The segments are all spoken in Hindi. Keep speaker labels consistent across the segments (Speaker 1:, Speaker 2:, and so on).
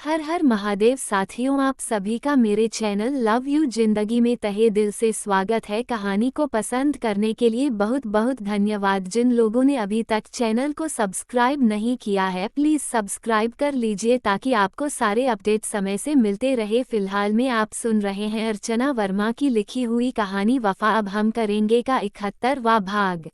Speaker 1: हर हर महादेव साथियों, आप सभी का मेरे चैनल लव यू जिंदगी में तहे दिल से स्वागत है। कहानी को पसंद करने के लिए बहुत बहुत धन्यवाद। जिन लोगों ने अभी तक चैनल को सब्सक्राइब नहीं किया है, प्लीज सब्सक्राइब कर लीजिए ताकि आपको सारे अपडेट समय से मिलते रहे। फिलहाल में आप सुन रहे हैं अर्चना वर्मा की लिखी हुई कहानी वफा। अब हम करेंगे का 71वां भाग।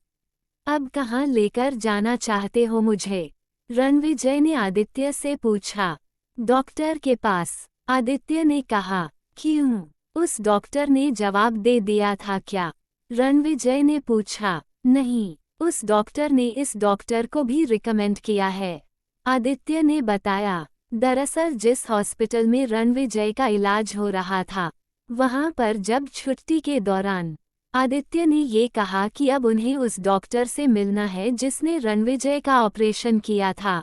Speaker 1: अब कहाँ लेकर जाना चाहते हो मुझे? रणविजय ने आदित्य से पूछा। डॉक्टर के पास, आदित्य ने कहा। क्यों? उस डॉक्टर ने जवाब दे दिया था क्या? रणविजय ने पूछा। नहीं, उस डॉक्टर ने इस डॉक्टर को भी रिकमेंड किया है, आदित्य ने बताया। दरअसल जिस हॉस्पिटल में रणविजय का इलाज हो रहा था, वहां पर जब छुट्टी के दौरान आदित्य ने ये कहा कि अब उन्हें उस डॉक्टर से मिलना है जिसने रणविजय का ऑपरेशन किया था।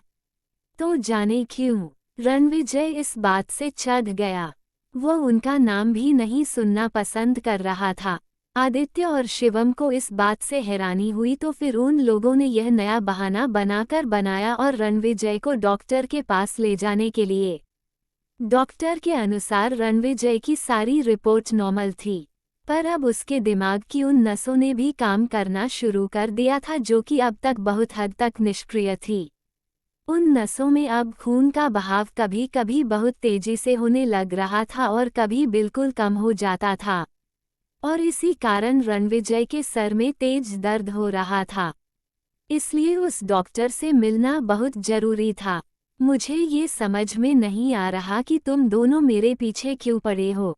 Speaker 1: तो जाने क्यों रणविजय इस बात से चढ़ गया। वो उनका नाम भी नहीं सुनना पसंद कर रहा था। आदित्य और शिवम को इस बात से हैरानी हुई, तो फिर उन लोगों ने यह नया बहाना बनाया और रणविजय को डॉक्टर के पास ले जाने के लिए। डॉक्टर के अनुसार रणविजय की सारी रिपोर्ट नॉर्मल थी, पर अब उसके दिमाग की उन नसों ने भी काम करना शुरू कर दिया था जो कि अब तक बहुत हद तक निष्क्रिय थी। उन नसों में अब खून का बहाव कभी कभी बहुत तेजी से होने लग रहा था और कभी बिल्कुल कम हो जाता था, और इसी कारण रणविजय के सर में तेज दर्द हो रहा था। इसलिए उस डॉक्टर से मिलना बहुत जरूरी था। मुझे ये समझ में नहीं आ रहा कि तुम दोनों मेरे पीछे क्यों पड़े हो,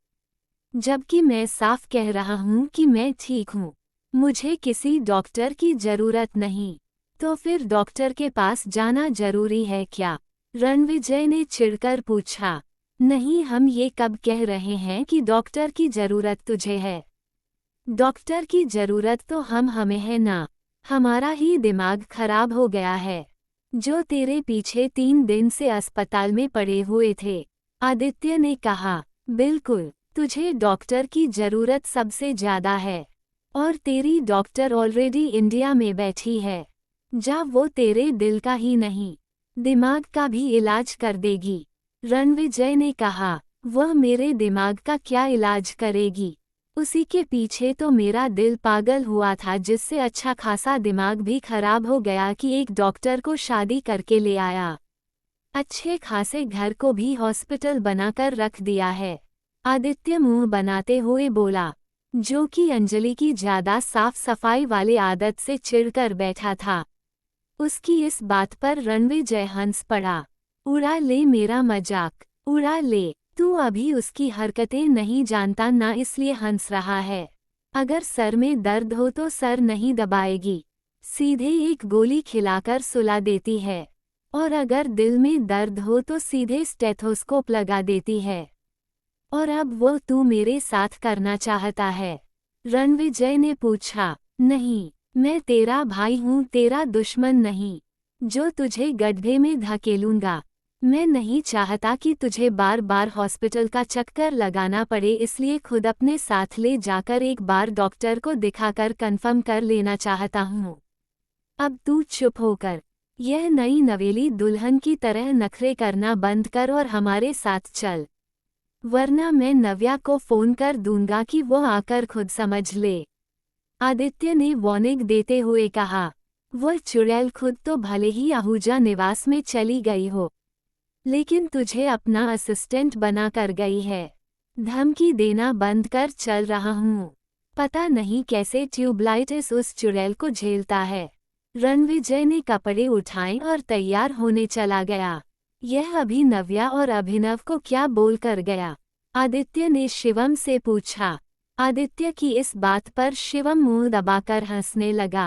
Speaker 1: जबकि मैं साफ कह रहा हूँ कि मैं ठीक हूँ। मुझे किसी डॉक्टर की जरूरत नहीं। तो फिर डॉक्टर के पास जाना जरूरी है क्या? रणविजय ने चिढ़कर पूछा। नहीं, हम ये कब कह रहे हैं कि डॉक्टर की जरूरत तुझे है? डॉक्टर की जरूरत तो हमें है ना। हमारा ही दिमाग खराब हो गया है, जो तेरे पीछे 3 दिन से अस्पताल में पड़े हुए थे, आदित्य ने कहा। बिल्कुल, तुझे डॉक्टर की जरूरत सबसे ज्यादा है, और तेरी डॉक्टर ऑलरेडी इंडिया में बैठी है। जा, वो तेरे दिल का ही नहीं, दिमाग का भी इलाज कर देगी, रणविजय ने कहा। वह मेरे दिमाग का क्या इलाज करेगी? उसी के पीछे तो मेरा दिल पागल हुआ था, जिससे अच्छा खासा दिमाग भी खराब हो गया कि एक डॉक्टर को शादी करके ले आया। अच्छे खासे घर को भी हॉस्पिटल बनाकर रख दिया है, आदित्य मुंह बनाते हुए बोला, जो कि अंजलि की ज्यादा साफ सफाई वाली आदत से चिढ़कर बैठा था। उसकी इस बात पर रणविजय हंस पड़ा। उड़ा ले मेरा मजाक, उड़ा ले। तू अभी उसकी हरकतें नहीं जानता ना, इसलिए हंस रहा है। अगर सर में दर्द हो तो सर नहीं दबाएगी, सीधे एक गोली खिलाकर सुला देती है, और अगर दिल में दर्द हो तो सीधे स्टेथोस्कोप लगा देती है। और अब वो तू मेरे साथ करना चाहता है? रणविजय ने पूछा। नहीं, मैं तेरा भाई हूँ, तेरा दुश्मन नहीं, जो तुझे गड्ढे में धकेलूंगा। मैं नहीं चाहता कि तुझे बार बार हॉस्पिटल का चक्कर लगाना पड़े, इसलिए खुद अपने साथ ले जाकर एक बार डॉक्टर को दिखाकर कंफर्म कर लेना चाहता हूँ। अब तू चुप होकर यह नई नवेली दुल्हन की तरह नखरे करना बंद कर और हमारे साथ चल, वरना मैं नव्या को फोन कर दूंगा कि वो आकर खुद समझ ले, आदित्य ने वार्निंग देते हुए कहा। वह चुड़ैल खुद तो भले ही आहूजा निवास में चली गई हो, लेकिन तुझे अपना असिस्टेंट बना कर गई है। धमकी देना बंद कर, चल रहा हूँ। पता नहीं कैसे ट्यूबलाइटिस उस चुड़ैल को झेलता है। रणविजय ने कपड़े उठाए और तैयार होने चला गया। यह अभी नव्या और अभिनव को क्या बोल कर गया? आदित्य ने शिवम से पूछा। आदित्य की इस बात पर शिवम मुंह दबाकर हंसने लगा।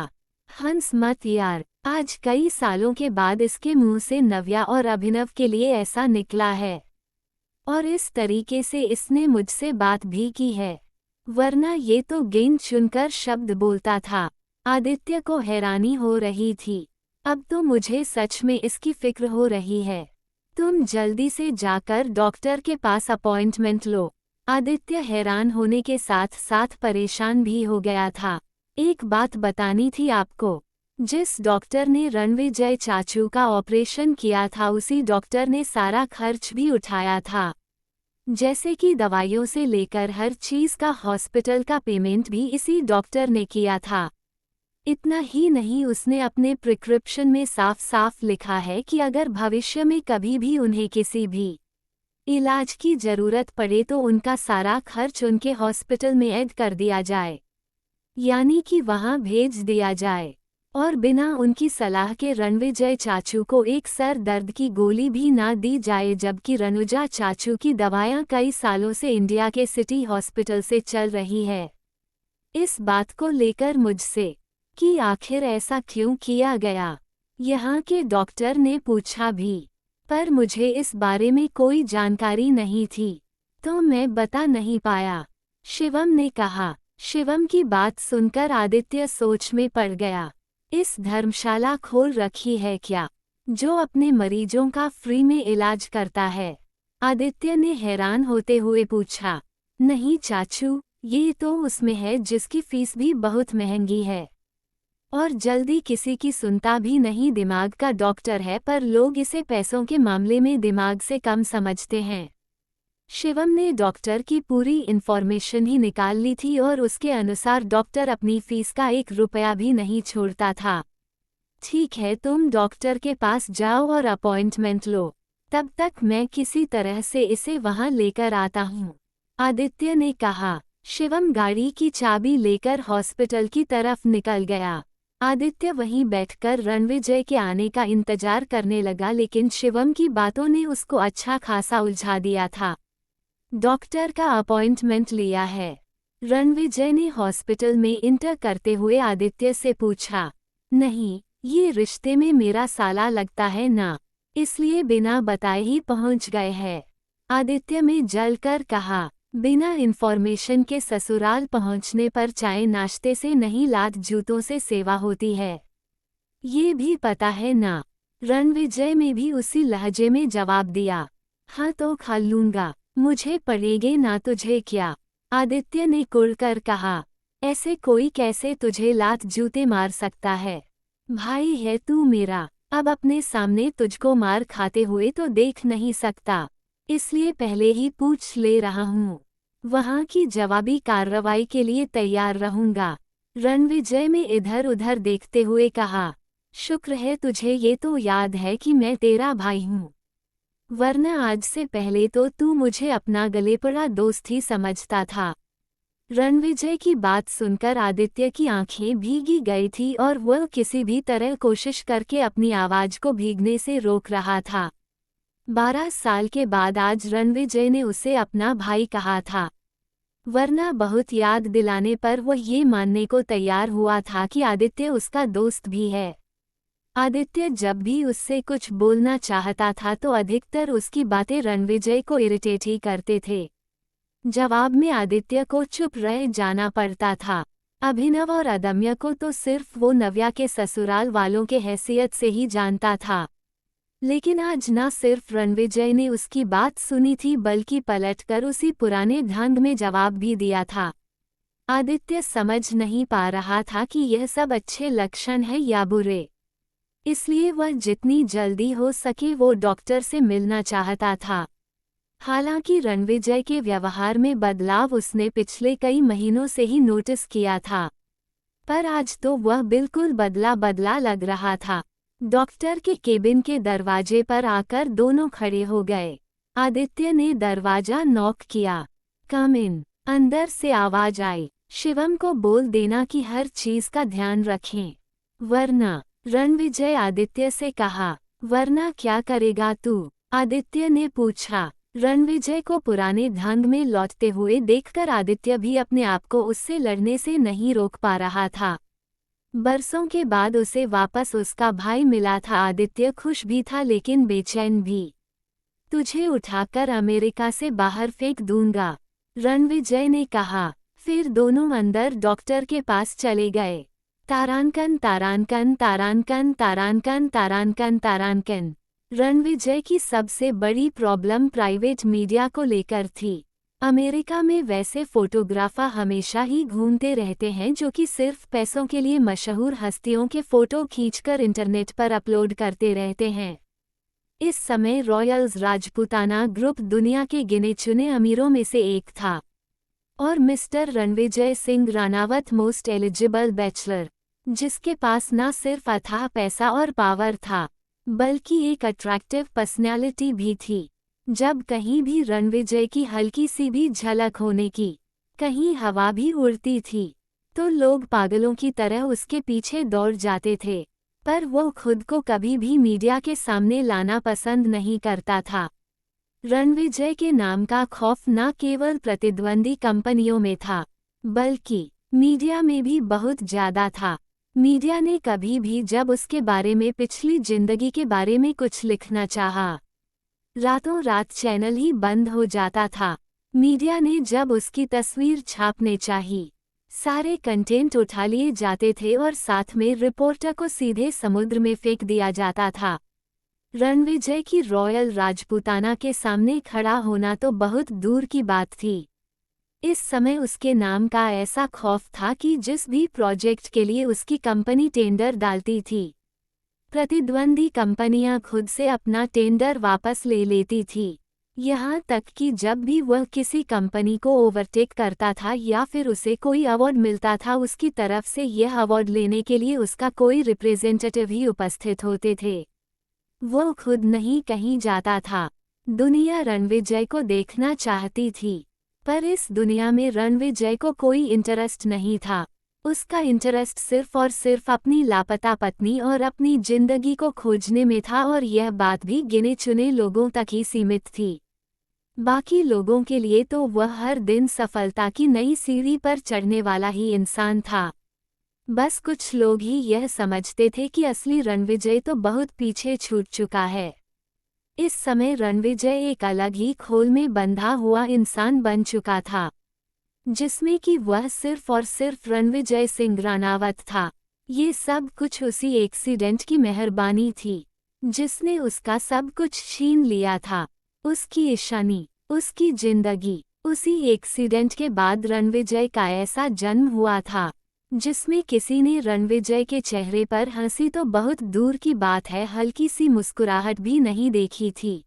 Speaker 1: हंस मत यार, आज कई सालों के बाद इसके मुंह से नव्या और अभिनव के लिए ऐसा निकला है, और इस तरीके से इसने मुझसे बात भी की है, वरना ये तो गिन चुनकर शब्द बोलता था। आदित्य को हैरानी हो रही थी। अब तो मुझे सच में इसकी फिक्र हो रही है। तुम जल्दी से जाकर डॉक्टर के पास अपॉइंटमेंट लो। आदित्य हैरान होने के साथ साथ परेशान भी हो गया था। एक बात बतानी थी आपको, जिस डॉक्टर ने रणविजय चाचू का ऑपरेशन किया था उसी डॉक्टर ने सारा खर्च भी उठाया था, जैसे कि दवाइयों से लेकर हर चीज़ का, हॉस्पिटल का पेमेंट भी इसी डॉक्टर ने किया था। इतना ही नहीं, उसने अपने प्रिस्क्रिप्शन में साफ साफ लिखा है कि अगर भविष्य में कभी भी उन्हें किसी भी इलाज की ज़रूरत पड़े तो उनका सारा खर्च उनके हॉस्पिटल में ऐड कर दिया जाए, यानी कि वहां भेज दिया जाए, और बिना उनकी सलाह के रणविजय चाचू को एक सर दर्द की गोली भी ना दी जाए, जबकि रनुजा चाचू की दवायां कई सालों से इंडिया के सिटी हॉस्पिटल से चल रही है। इस बात को लेकर मुझसे कि आखिर ऐसा क्यों किया गया, यहाँ के डॉक्टर ने पूछा भी, पर मुझे इस बारे में कोई जानकारी नहीं थी, तो मैं बता नहीं पाया, शिवम ने कहा। शिवम की बात सुनकर आदित्य सोच में पड़ गया। इस धर्मशाला खोल रखी है क्या, जो अपने मरीजों का फ्री में इलाज करता है? आदित्य ने हैरान होते हुए पूछा। नहीं चाचू, ये तो उसमें है जिसकी फीस भी बहुत महंगी है और जल्दी किसी की सुनता भी नहीं। दिमाग का डॉक्टर है, पर लोग इसे पैसों के मामले में दिमाग से कम समझते हैं। शिवम ने डॉक्टर की पूरी इन्फॉर्मेशन ही निकाल ली थी और उसके अनुसार डॉक्टर अपनी फीस का 1 रुपया भी नहीं छोड़ता था। ठीक है, तुम डॉक्टर के पास जाओ और अपॉइंटमेंट लो, तब तक मैं किसी तरह से इसे वहां लेकर आता हूँ, आदित्य ने कहा। शिवम गाड़ी की चाबी लेकर हॉस्पिटल की तरफ निकल गया। आदित्य वहीं बैठकर रणविजय के आने का इंतजार करने लगा, लेकिन शिवम की बातों ने उसको अच्छा खासा उलझा दिया था। डॉक्टर का अपॉइंटमेंट लिया है? रणविजय ने हॉस्पिटल में इंटर करते हुए आदित्य से पूछा। नहीं, ये रिश्ते में मेरा साला लगता है ना, इसलिए बिना बताए ही पहुंच गए हैं, आदित्य में जलकर कहा। बिना इन्फॉर्मेशन के ससुराल पहुंचने पर चाय नाश्ते से नहीं, लात जूतों से सेवा होती है, ये भी पता है ना? रणविजय में भी उसी लहजे में जवाब दिया। हाँ तो खा लूंगा, मुझे पड़ेगे ना, तुझे क्या, आदित्य ने कुड़कर कहा। ऐसे कोई कैसे तुझे लात जूते मार सकता है? भाई है तू मेरा, अब अपने सामने तुझको मार खाते हुए तो देख नहीं सकता, इसलिए पहले ही पूछ ले रहा हूँ, वहाँ की जवाबी कार्रवाई के लिए तैयार रहूंगा, रणविजय में इधर उधर देखते हुए कहा। शुक्र है तुझे ये तो याद है कि मैं तेरा भाई हूँ, वरना आज से पहले तो तू मुझे अपना गले पड़ा दोस्त ही समझता था। रणविजय की बात सुनकर आदित्य की आंखें भीगी गई थी और वह किसी भी तरह कोशिश करके अपनी आवाज को भीगने से रोक रहा था। 12 साल के बाद आज रणविजय ने उसे अपना भाई कहा था, वरना बहुत याद दिलाने पर वह ये मानने को तैयार हुआ था कि आदित्य उसका दोस्त भी है। आदित्य जब भी उससे कुछ बोलना चाहता था तो अधिकतर उसकी बातें रणविजय को इरिटेट ही करते थे। जवाब में आदित्य को चुप रह जाना पड़ता था। अभिनव और अदम्य को तो सिर्फ वो नव्या के ससुराल वालों के हैसियत से ही जानता था, लेकिन आज न सिर्फ रणविजय ने उसकी बात सुनी थी बल्कि पलटकर उसी पुराने ढंग में जवाब भी दिया था। आदित्य समझ नहीं पा रहा था कि यह सब अच्छे लक्षण है या बुरे, इसलिए वह जितनी जल्दी हो सके वो डॉक्टर से मिलना चाहता था। हालांकि रणविजय के व्यवहार में बदलाव उसने पिछले कई महीनों से ही नोटिस किया था, पर आज तो वह बिल्कुल बदला बदला लग रहा था। डॉक्टर के केबिन के दरवाजे पर आकर दोनों खड़े हो गए। आदित्य ने दरवाजा नॉक किया। कम इन, अंदर से आवाज आई। शिवम को बोल देना कि हर चीज का ध्यान रखें, वरना, रणविजय आदित्य से कहा। वरना क्या करेगा तू? आदित्य ने पूछा। रणविजय को पुराने ढंग में लौटते हुए देखकर आदित्य भी अपने आप को उससे लड़ने से नहीं रोक पा रहा था। बरसों के बाद उसे वापस उसका भाई मिला था। आदित्य खुश भी था लेकिन बेचैन भी। तुझे उठाकर अमेरिका से बाहर फेंक दूंगा, रणविजय ने कहा। फिर दोनों अंदर डॉक्टर के पास चले गए। तारांकन तारांकन तारांकन तारांकन तारांकन तारांकन। रणविजय की सबसे बड़ी प्रॉब्लम प्राइवेट मीडिया को लेकर थी। अमेरिका में वैसे फोटोग्राफर हमेशा ही घूमते रहते हैं जो कि सिर्फ पैसों के लिए मशहूर हस्तियों के फोटो खींचकर इंटरनेट पर अपलोड करते रहते हैं। इस समय रॉयल्स राजपूताना ग्रुप दुनिया के गिने चुने अमीरों में से एक था और mister Ranvijay Singh Ranawat most eligible bachelor, जिसके पास न सिर्फ अथाह पैसा और पावर था बल्कि एक अट्रैक्टिव पर्सनैलिटी भी थी। जब कहीं भी रणविजय की हल्की सी भी झलक होने की, कहीं हवा भी उड़ती थी, तो लोग पागलों की तरह उसके पीछे दौड़ जाते थे। पर वो खुद को कभी भी मीडिया के सामने लाना पसंद नहीं करता था। रणविजय के नाम का खौफ न केवल प्रतिद्वंदी कंपनियों में था बल्कि मीडिया में भी बहुत ज्यादा था। मीडिया ने कभी भी जब उसके बारे में पिछली जिंदगी के बारे में कुछ लिखना चाहा, रातों रात चैनल ही बंद हो जाता था। मीडिया ने जब उसकी तस्वीर छापने चाही, सारे कंटेंट उठा लिए जाते थे और साथ में रिपोर्टर को सीधे समुद्र में फेंक दिया जाता था। रणविजय की रॉयल राजपूताना के सामने खड़ा होना तो बहुत दूर की बात थी। इस समय उसके नाम का ऐसा खौफ था कि जिस भी प्रोजेक्ट के लिए उसकी कंपनी टेंडर डालती थी, प्रतिद्वंदी कंपनियां खुद से अपना टेंडर वापस ले लेती थी। यहाँ तक कि जब भी वह किसी कंपनी को ओवरटेक करता था या फिर उसे कोई अवार्ड मिलता था, उसकी तरफ से यह अवार्ड लेने के लिए उसका कोई रिप्रेजेंटेटिव ही उपस्थित होते थे। वो खुद नहीं कहीं जाता था। दुनिया रणविजय को देखना चाहती थी, पर इस दुनिया में रणविजय को कोई इंटरेस्ट नहीं था। उसका इंटरेस्ट सिर्फ और सिर्फ अपनी लापता पत्नी और अपनी जिंदगी को खोजने में था, और यह बात भी गिने चुने लोगों तक ही सीमित थी। बाकी लोगों के लिए तो वह हर दिन सफलता की नई सीढ़ी पर चढ़ने वाला ही इंसान था। बस कुछ लोग ही यह समझते थे कि असली रणविजय तो बहुत पीछे छूट चुका है। इस समय रणविजय एक अलग ही खोल में बंधा हुआ इंसान बन चुका था, जिसमें कि वह सिर्फ और सिर्फ रणविजय सिंह राणावत था। ये सब कुछ उसी एक्सीडेंट की मेहरबानी थी, जिसने उसका सब कुछ छीन लिया था। उसकी ईशानी, उसकी जिंदगी। उसी एक्सीडेंट के बाद रणविजय का ऐसा जन्म हुआ था जिसमें किसी ने रणविजय के चेहरे पर हंसी तो बहुत दूर की बात है, हल्की सी मुस्कुराहट भी नहीं देखी थी।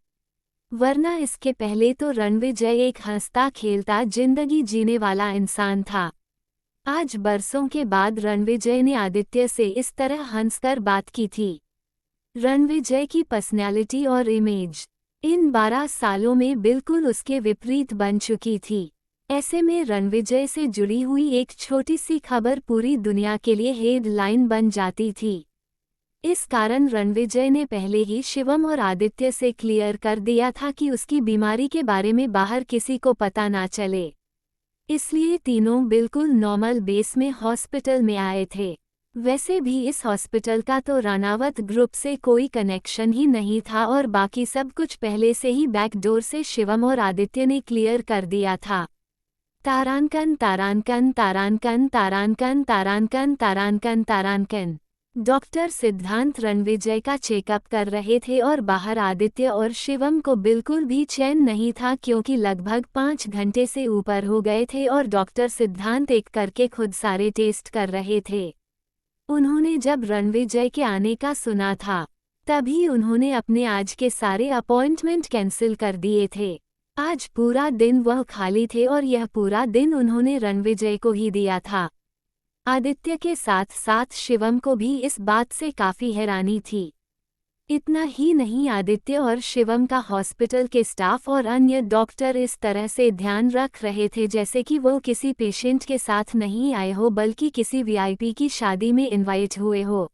Speaker 1: वरना इसके पहले तो रणविजय एक हंसता खेलता जिंदगी जीने वाला इंसान था। आज बरसों के बाद रणविजय ने आदित्य से इस तरह हंसकर बात की थी। रणविजय की पर्सनैलिटी और इमेज इन 12 सालों में बिल्कुल उसके विपरीत बन चुकी थी। ऐसे में रणविजय से जुड़ी हुई एक छोटी सी खबर पूरी दुनिया के लिए हेडलाइन बन जाती थी। इस कारण रणविजय ने पहले ही शिवम और आदित्य से क्लियर कर दिया था कि उसकी बीमारी के बारे में बाहर किसी को पता ना चले। इसलिए तीनों बिल्कुल नॉर्मल बेस में हॉस्पिटल में आए थे। वैसे भी इस हॉस्पिटल का तो राणावत ग्रुप से कोई कनेक्शन ही नहीं था और बाकी सब कुछ पहले से ही बैकडोर से शिवम और आदित्य ने क्लियर कर दिया था। तारांकन तारांकन तारांकन तारांकन तारांकन तारांकन तारांकन। डॉक्टर सिद्धांत रणविजय का चेकअप कर रहे थे और बाहर आदित्य और शिवम को बिल्कुल भी चैन नहीं था, क्योंकि लगभग 5 घंटे से ऊपर हो गए थे और डॉक्टर सिद्धांत एक करके खुद सारे टेस्ट कर रहे थे। उन्होंने जब रणविजय के आने का सुना था, तभी उन्होंने अपने आज के सारे अपॉइंटमेंट कैंसिल कर दिए थे। आज पूरा दिन वह खाली थे और यह पूरा दिन उन्होंने रणविजय को ही दिया था। आदित्य के साथ साथ शिवम को भी इस बात से काफी हैरानी थी। इतना ही नहीं, आदित्य और शिवम का हॉस्पिटल के स्टाफ और अन्य डॉक्टर इस तरह से ध्यान रख रहे थे जैसे कि वो किसी पेशेंट के साथ नहीं आए हो, बल्कि किसी वीआईपी की शादी में इनवाइट हुए हो।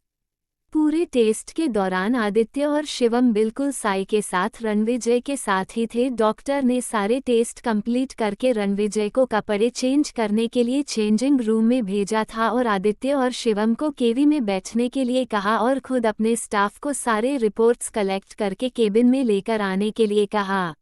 Speaker 1: पूरे टेस्ट के दौरान आदित्य और शिवम बिल्कुल साई के साथ रणविजय के साथ ही थे। डॉक्टर ने सारे टेस्ट कंप्लीट करके रणविजय को कपड़े चेंज करने के लिए चेंजिंग रूम में भेजा था और आदित्य और शिवम को केबिन में बैठने के लिए कहा और खुद अपने स्टाफ को सारे रिपोर्ट्स कलेक्ट करके केबिन में लेकर आने के लिए कहा।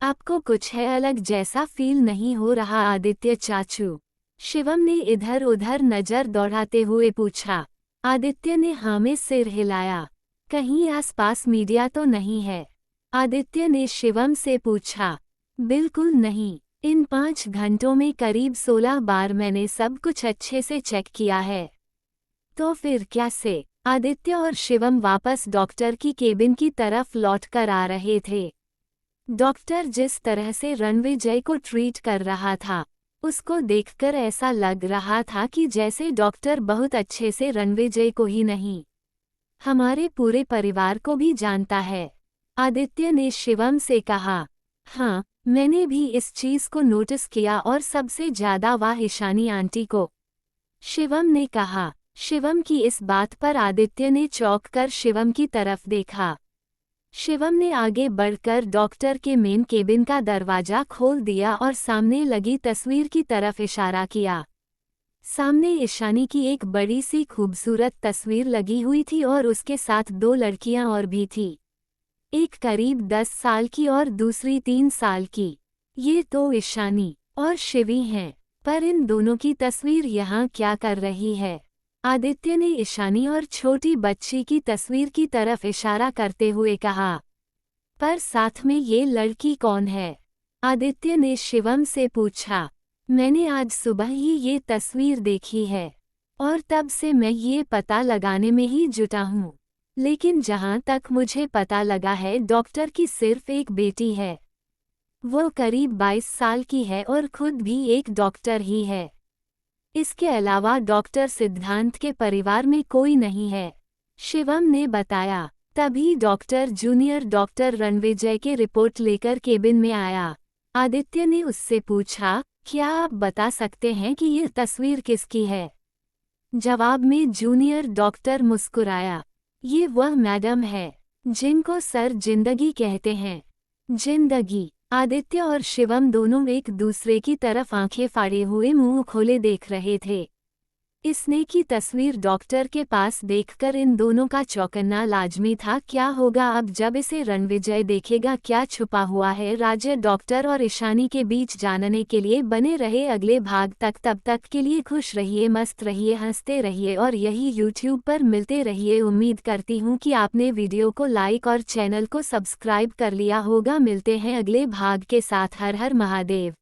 Speaker 1: आपको कुछ है अलग जैसा फील नहीं हो रहा आदित्य चाचू? शिवम ने इधर उधर नजर दौड़ाते हुए पूछा। आदित्य ने हाँ में सिर हिलाया। कहीं आसपास मीडिया तो नहीं है? आदित्य ने शिवम से पूछा। बिल्कुल नहीं। इन 5 घंटों में करीब 16 बार मैंने सब कुछ अच्छे से चेक किया है। तो फिर क्या से? आदित्य और शिवम वापस डॉक्टर की केबिन की तरफ लौटकर आ रहे थे। डॉक्टर जिस तरह से रणविजय को ट्रीट कर रहा था, उसको देखकर ऐसा लग रहा था कि जैसे डॉक्टर बहुत अच्छे से रणविजय को ही नहीं, हमारे पूरे परिवार को भी जानता है। आदित्य ने शिवम से कहा, हाँ, मैंने भी इस चीज को नोटिस किया और सबसे ज्यादा वाह ईशानी आंटी को, शिवम ने कहा। शिवम की इस बात पर आदित्य ने चौंक कर शिवम की तरफ देखा। शिवम ने आगे बढ़कर डॉक्टर के मेन केबिन का दरवाजा खोल दिया और सामने लगी तस्वीर की तरफ इशारा किया। सामने ईशानी की एक बड़ी सी खूबसूरत तस्वीर लगी हुई थी और उसके साथ 2 लड़कियां और भी थी। एक करीब 10 साल की और दूसरी 3 साल की। ये तो ईशानी और शिवी हैं, पर इन दोनों की तस्वीर यहाँ क्या कर रही है? आदित्य ने ईशानी और छोटी बच्ची की तस्वीर की तरफ इशारा करते हुए कहा। पर साथ में ये लड़की कौन है? आदित्य ने शिवम से पूछा। मैंने आज सुबह ही ये तस्वीर देखी है और तब से मैं ये पता लगाने में ही जुटा हूँ। लेकिन जहाँ तक मुझे पता लगा है, डॉक्टर की सिर्फ एक बेटी है। वो करीब 22 साल की है और खुद भी एक डॉक्टर ही है। इसके अलावा डॉक्टर सिद्धांत के परिवार में कोई नहीं है, शिवम ने बताया। तभी डॉक्टर जूनियर डॉक्टर रणविजय के रिपोर्ट लेकर केबिन में आया। आदित्य ने उससे पूछा, क्या आप बता सकते हैं कि ये तस्वीर किसकी है? जवाब में जूनियर डॉक्टर मुस्कुराया। ये वह मैडम है जिनको सर जिंदगी कहते हैं। जिंदगी? आदित्य और शिवम दोनों एक दूसरे की तरफ आंखें फाड़े हुए मुंह खोले देख रहे थे। इसने की तस्वीर डॉक्टर के पास देखकर इन दोनों का चौंकना लाजमी था। क्या होगा अब जब इसे रणविजय देखेगा? क्या छुपा हुआ है राज्य डॉक्टर और ईशानी के बीच? जानने के लिए बने रहे अगले भाग तक। तब तक के लिए खुश रहिए, मस्त रहिए, हंसते रहिए और यही YouTube पर मिलते रहिए। उम्मीद करती हूँ कि आपने वीडियो को लाइक और चैनल को सब्सक्राइब कर लिया होगा। मिलते हैं अगले भाग के साथ। हर हर महादेव।